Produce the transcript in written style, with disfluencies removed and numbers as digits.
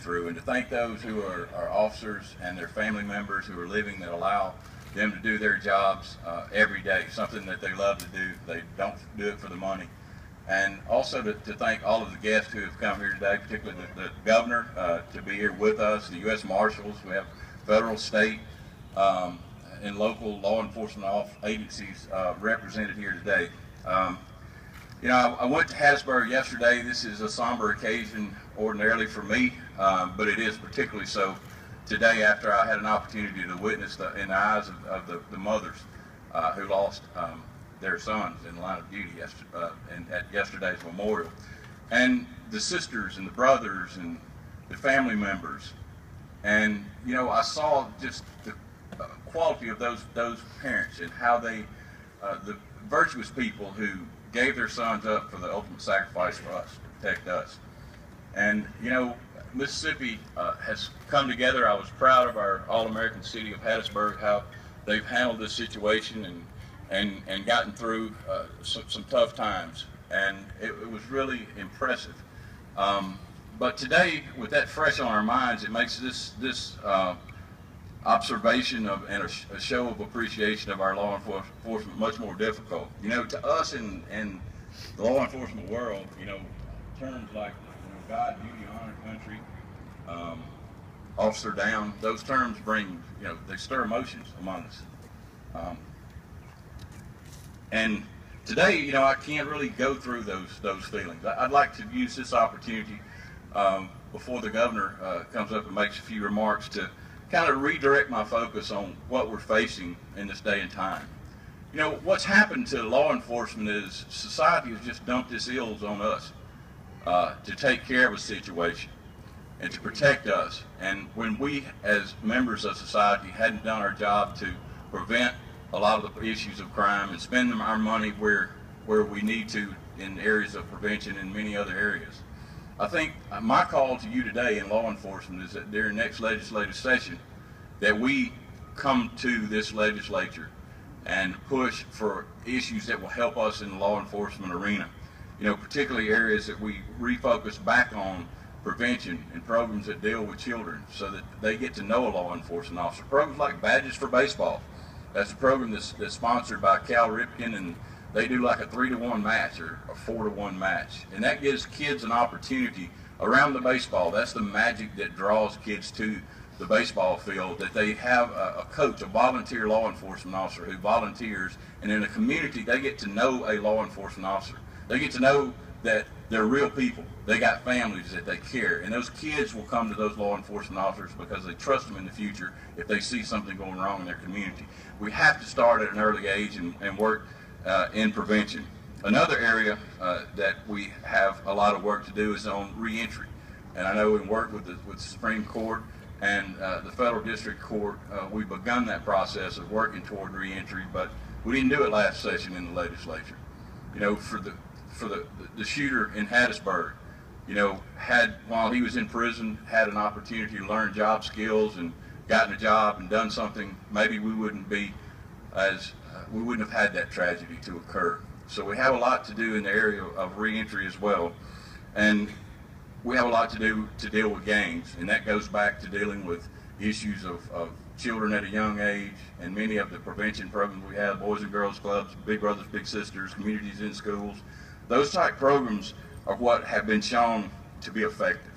through, and to thank those who are officers and their family members who are living that allow them to do their jobs every day, something that they love to do. They don't do it for the money. And also to thank all of the guests who have come here today, particularly the governor to be here with us, the U.S. Marshals. We have federal, state, and local law enforcement agencies represented here today. You know, I went to Hattiesburg yesterday. This is a somber occasion ordinarily for me, but it is particularly so today after I had an opportunity to witness in the eyes of the mothers who lost their sons in the line of duty at yesterday's memorial. And the sisters and the brothers and the family members. And, you know, I saw just the quality of those parents and how they, the virtuous people who gave their sons up for the ultimate sacrifice for us, to protect us. And, you know, Mississippi has come together. I was proud of our All-American city of Hattiesburg, how they've handled this situation and gotten through some tough times. And it was really impressive. But today, with that fresh on our minds, it makes this observation and a show of appreciation of our law enforcement much more difficult. You know, to us in the law enforcement world, you know, terms like God, duty, honor, country, officer down, those terms bring, you know, they stir emotions among us. And today, you know, I can't really go through those feelings. I'd like to use this opportunity before the governor comes up and makes a few remarks to kind of redirect my focus on what we're facing in this day and time. You know, what's happened to law enforcement is society has just dumped its ills on us to take care of a situation and to protect us. And when we, as members of society, hadn't done our job to prevent a lot of the issues of crime and spend our money where we need to in areas of prevention and many other areas. I think my call to you today in law enforcement is that during next legislative session that we come to this legislature and push for issues that will help us in the law enforcement arena. You know, particularly areas that we refocus back on prevention and programs that deal with children so that they get to know a law enforcement officer. Programs like Badges for Baseball. That's a program that's sponsored by Cal Ripken, and they do like a 3-to-1 match or a 4-to-1 match. And that gives kids an opportunity around the baseball. That's the magic that draws kids to the baseball field, that they have a coach, a volunteer law enforcement officer who volunteers, and in the community they get to know a law enforcement officer. They get to know that they're real people. They got families that they care, and those kids will come to those law enforcement officers because they trust them in the future if they see something going wrong in their community. We have to start at an early age and work in prevention. Another area that we have a lot of work to do is on reentry, and I know in work with the Supreme Court and the Federal District Court, we've begun that process of working toward reentry, but we didn't do it last session in the legislature. You know, for the shooter in Hattiesburg, you know, while he was in prison, had an opportunity to learn job skills and gotten a job and done something, maybe we wouldn't have had that tragedy to occur. So we have a lot to do in the area of reentry as well. And we have a lot to do to deal with gangs, and that goes back to dealing with issues of children at a young age and many of the prevention programs we have, Boys and Girls Clubs, Big Brothers, Big Sisters, communities in schools. Those type programs are what have been shown to be effective.